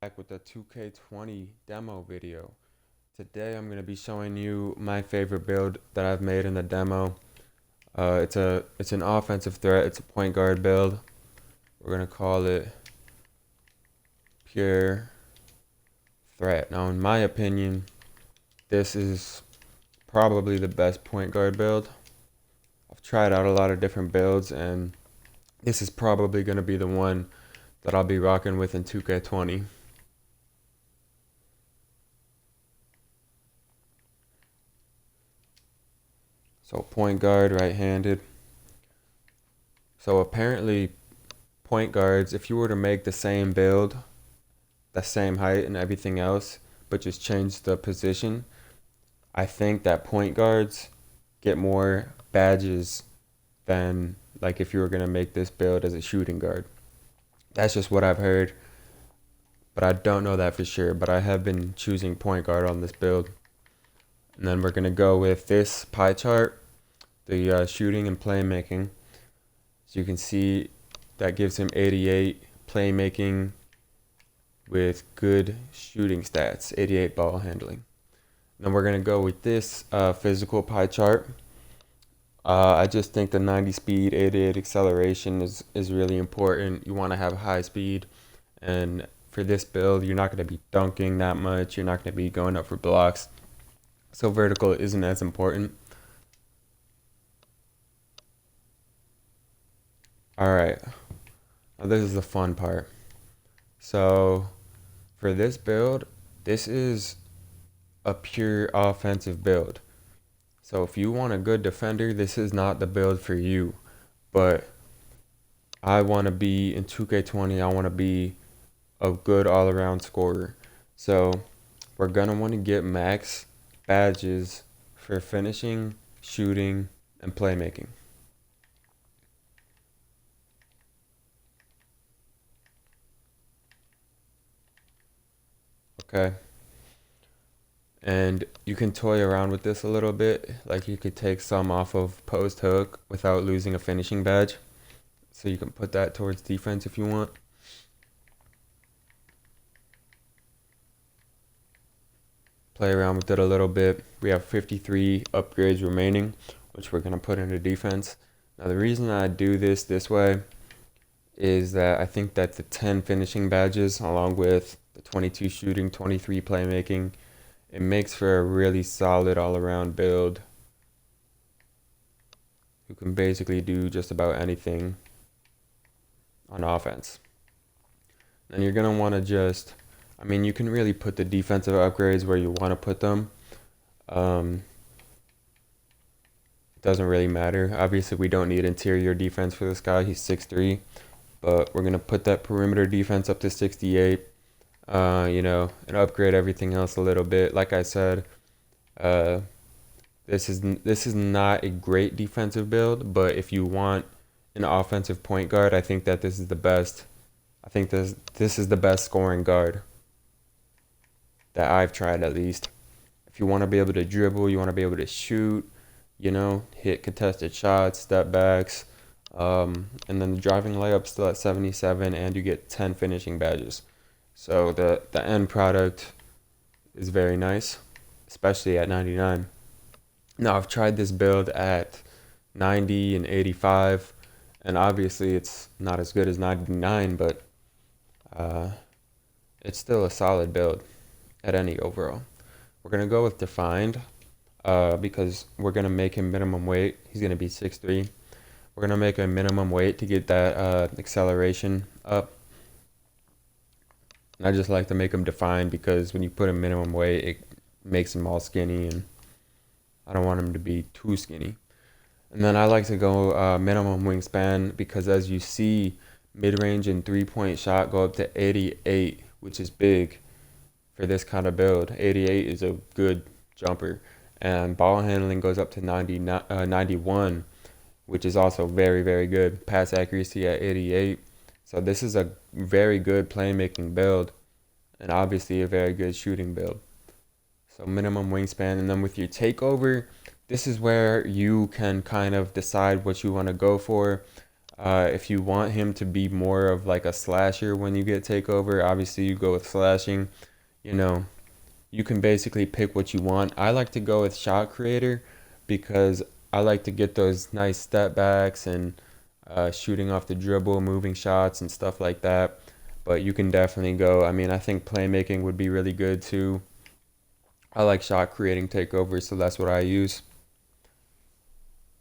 Back with the 2K20 demo video. Today I'm going to be showing you my favorite build that I've made in the demo. It's an offensive threat. It's a point guard build. We're going to call it pure threat. Now, in my opinion, this is probably the best point guard build. I've tried out a lot of different builds, and this is probably going to be the one that I'll be rocking with in 2K20. So point guard, right-handed. So apparently point guards, if you were to make the same build, the same height and everything else, but just change the position, I think that point guards get more badges than like if you were going to make this build as a shooting guard. That's just what I've heard, but I don't know that for sure, but I have been choosing point guard on this build. And then we're going to go with this pie chart, the shooting and playmaking. So you can see that gives him 88 playmaking with good shooting stats, 88 ball handling. Then we're going to go with this physical pie chart. I just think the 90 speed, 88 acceleration is really important. You want to have high speed, and for this build, you're not going to be dunking that much. You're not going to be going up for blocks. So vertical isn't as important. Alright, now this is the fun part. So for this build, this is a pure offensive build. So if you want a good defender, this is not the build for you. But I want to be in 2K20, I want to be a good all-around scorer. So we're going to want to get max badges for finishing, shooting, and playmaking. Okay. And you can toy around with this a little bit. Like you could take some off of post hook without losing a finishing badge. So you can put that towards defense if you want. Play around with it a little bit. We have 53 upgrades remaining, which we're going to put into defense. Now the reason I do this way is that I think that the 10 finishing badges along with the 22 shooting, 23 playmaking, it makes for a really solid all-around build who can basically do just about anything on offense. And you're going to want to just, I mean, you can really put the defensive upgrades where you want to put them. It doesn't really matter. Obviously, we don't need interior defense for this guy. He's 6'3", but we're going to put that perimeter defense up to 68. And upgrade everything else a little bit. Like I said, this is not a great defensive build, but if you want an offensive point guard, I think that this is the best. I think this is the best scoring guard that I've tried, at least. If you want to be able to dribble, you want to be able to shoot, hit contested shots, step backs, and then the driving layup still at 77, and you get 10 finishing badges. So the end product is very nice, especially at 99. Now I've tried this build at 90 and 85, and obviously it's not as good as 99, but it's still a solid build at any overall. We're going to go with defined because we're going to make him minimum weight. He's going to be 6'3". We're going to make a minimum weight to get that acceleration up. And I just like to make them defined because when you put a minimum weight, it makes them all skinny, and I don't want them to be too skinny. And then I like to go minimum wingspan because as you see, mid-range and three-point shot go up to 88, which is big for this kind of build. 88 is a good jumper. And ball handling goes up to 91, which is also very, very good. Pass accuracy at 88. So this is a very good playmaking build, and obviously a very good shooting build. So minimum wingspan, and then with your takeover, this is where you can kind of decide what you want to go for. If you want him to be more of like a slasher when you get takeover, obviously you go with slashing. You know, you can basically pick what you want. I like to go with shot creator because I like to get those nice step backs and shooting off the dribble, moving shots and stuff like that. But you can definitely go. I mean, I think playmaking would be really good too. I like shot creating takeovers, so that's what I use.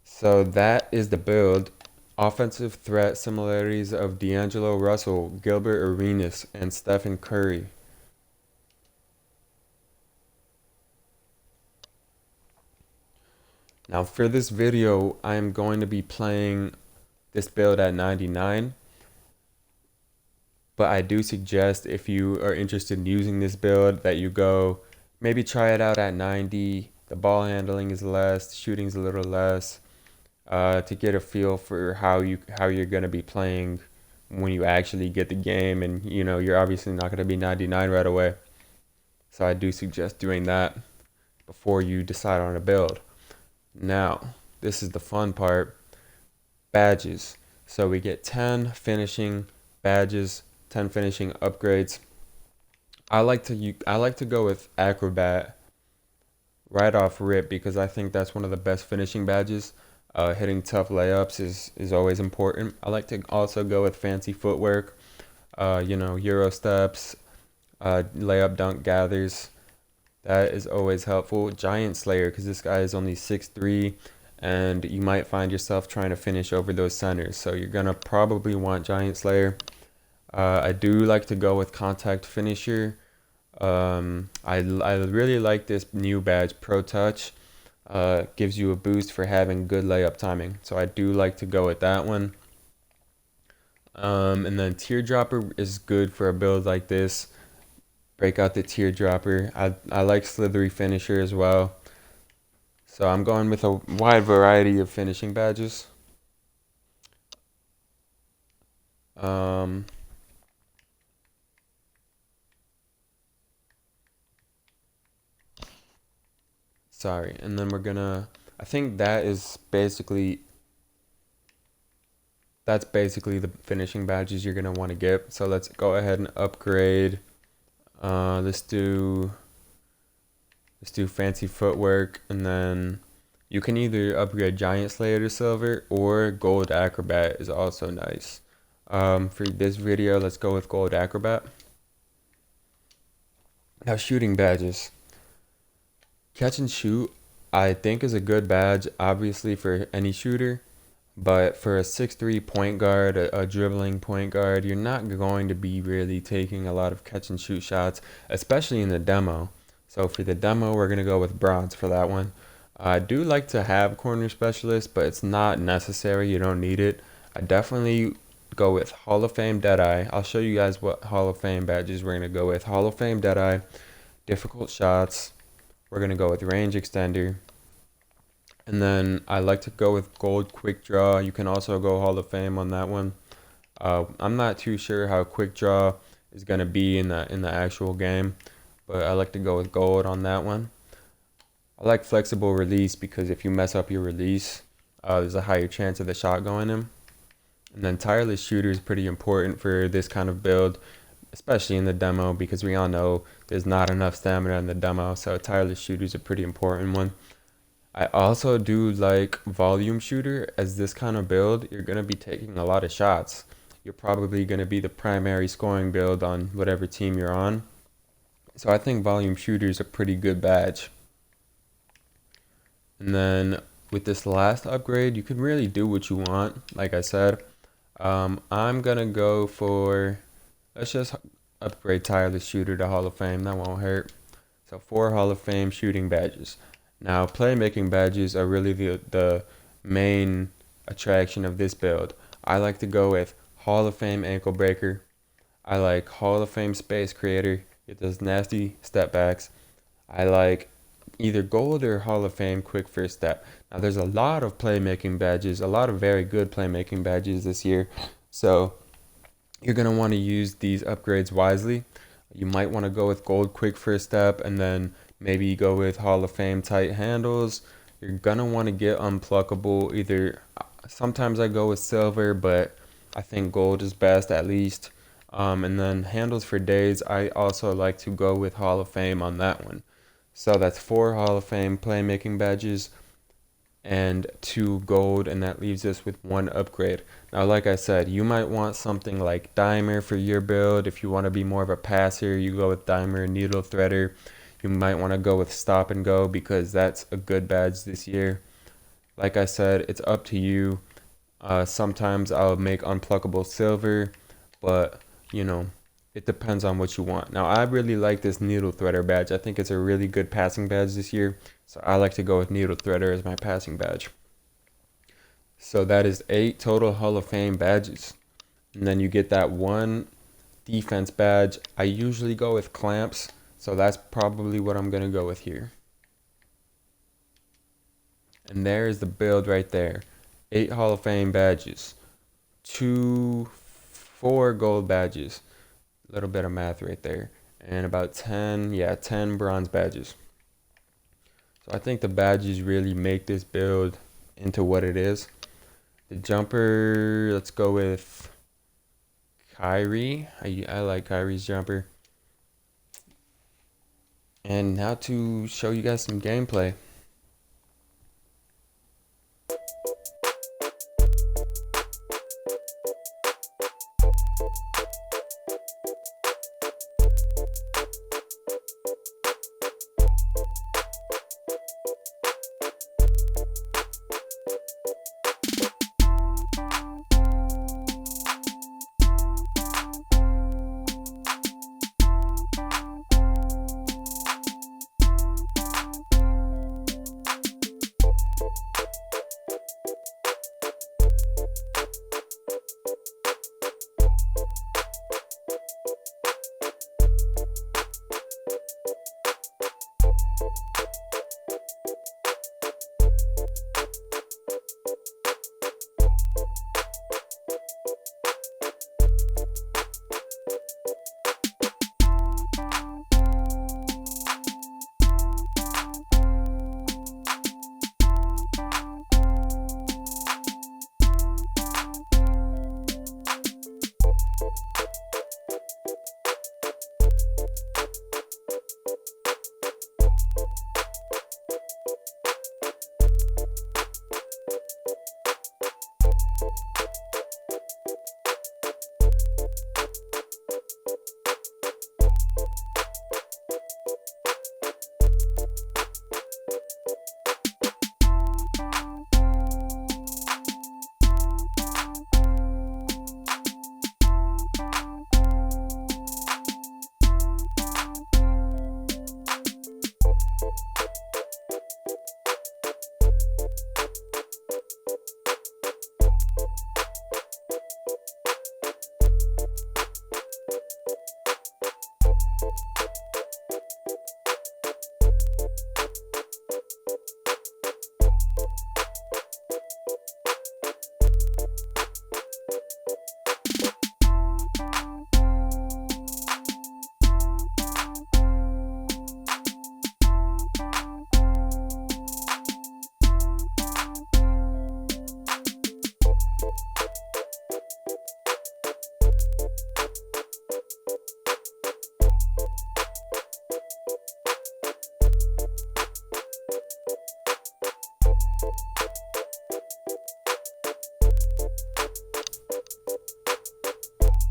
So that is the build. Offensive threat similarities of D'Angelo Russell, Gilbert Arenas, and Stephen Curry. Now for this video, I am going to be playing this build at 99. But I do suggest if you are interested in using this build that you go maybe try it out at 90. The ball handling is less, shooting's a little less, to get a feel for how you're gonna be playing when you actually get the game, and you know you're obviously not gonna be 99 right away. So I do suggest doing that before you decide on a build. Now, this is the fun part. Badges. So we get 10 finishing badges, 10 finishing upgrades. I like to go with Acrobat right off rip because I think that's one of the best finishing badges. Hitting tough layups is always important. I like to also go with fancy footwork, you know, Euro steps, layup dunk gathers. That is always helpful. Giant Slayer, because this guy is only 6'3", and you might find yourself trying to finish over those centers. So you're gonna probably want Giant Slayer. I do like to go with Contact Finisher. I really like this new badge, Pro Touch. Gives you a boost for having good layup timing. So I do like to go with that one. And then Teardropper is good for a build like this. Break out the Teardropper. I like Slithery Finisher as well. So I'm going with a wide variety of finishing badges. Sorry, and then I think that's basically the finishing badges you're gonna want to get. So let's go ahead and upgrade. Let's do fancy footwork, and then you can either upgrade Giant Slayer to silver or Gold Acrobat is also nice. For this video, let's go with Gold Acrobat. Now shooting badges. Catch and shoot, I think, is a good badge, obviously for any shooter, but for a 6'3" point guard, a dribbling point guard, you're not going to be really taking a lot of catch and shoot shots, especially in the demo. So for the demo, we're gonna go with bronze for that one. I do like to have corner specialist, but it's not necessary. You don't need it. I definitely go with Hall of Fame Deadeye. I'll show you guys what Hall of Fame badges we're gonna go with. Hall of Fame Deadeye, difficult shots. We're gonna go with range extender. And then I like to go with gold quick draw. You can also go Hall of Fame on that one. I'm not too sure how quick draw is gonna be in the actual game, but I like to go with gold on that one. I like flexible release because if you mess up your release, there's a higher chance of the shot going in. And then tireless shooter is pretty important for this kind of build, especially in the demo, because we all know there's not enough stamina in the demo, so tireless shooter is a pretty important one. I also do like volume shooter. As this kind of build, you're going to be taking a lot of shots. You're probably going to be the primary scoring build on whatever team you're on. So I think volume shooter is a pretty good badge. And then with this last upgrade, you can really do what you want. Like I said, I'm going to go for, let's just upgrade tireless shooter to Hall of Fame. That won't hurt. So 4 Hall of Fame shooting badges. Now, playmaking badges are really the main attraction of this build. I like to go with Hall of Fame ankle breaker. I like Hall of Fame space creator. Get those nasty step backs. I like either gold or Hall of Fame quick first step. Now, there's a lot of playmaking badges, a lot of very good playmaking badges this year. So you're going to want to use these upgrades wisely. You might want to go with gold quick first step, and then maybe go with Hall of Fame tight handles. You're going to want to get unpluckable. Either Sometimes I go with silver, but I think gold is best at least. And then handles for days, I also like to go with Hall of Fame on that one. So that's 4 Hall of Fame playmaking badges and 2 gold, and that leaves us with 1 upgrade. Now, like I said, you might want something like Dimer for your build. If you want to be more of a passer, you go with Dimer, Needle Threader. You might want to go with Stop and Go because that's a good badge this year. Like I said, it's up to you. Sometimes I'll make unpluckable silver, but you know, it depends on what you want. Now, I really like this Needle Threader badge. I think it's a really good passing badge this year, so I like to go with Needle Threader as my passing badge. So that is 8 total Hall of Fame badges. And then you get that 1 defense badge. I usually go with clamps, so that's probably what I'm going to go with here. And there is the build right there. 8 Hall of Fame badges. 4 gold badges. A little bit of math right there. And about 10 bronze badges. So I think the badges really make this build into what it is. The jumper, let's go with Kyrie. I like Kyrie's jumper. And now to show you guys some gameplay.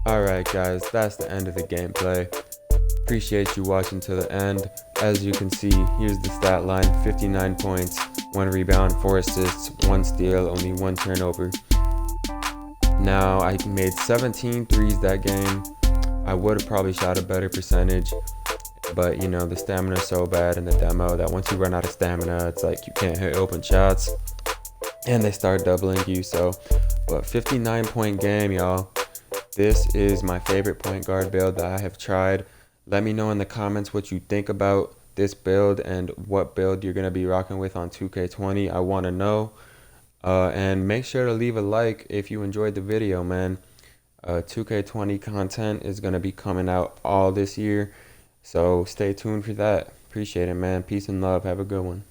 Alright guys, that's the end of the gameplay. Appreciate you watching to the end. As you can see, here's the stat line: 59 points, 1 rebound, 4 assists, 1 steal, only 1 turnover. Now, I made 17 threes that game. I would have probably shot a better percentage, but you know, the stamina is so bad in the demo that once you run out of stamina, it's like you can't hit open shots and they start doubling you. But 59-point game, y'all. This is my favorite point guard build that I have tried. Let me know in the comments what you think about this build and what build you're going to be rocking with on 2K20. I want to know. And make sure to leave a like if you enjoyed the video, man. 2K20 content is going to be coming out all this year. So stay tuned for that. Appreciate it, man. Peace and love. Have a good one.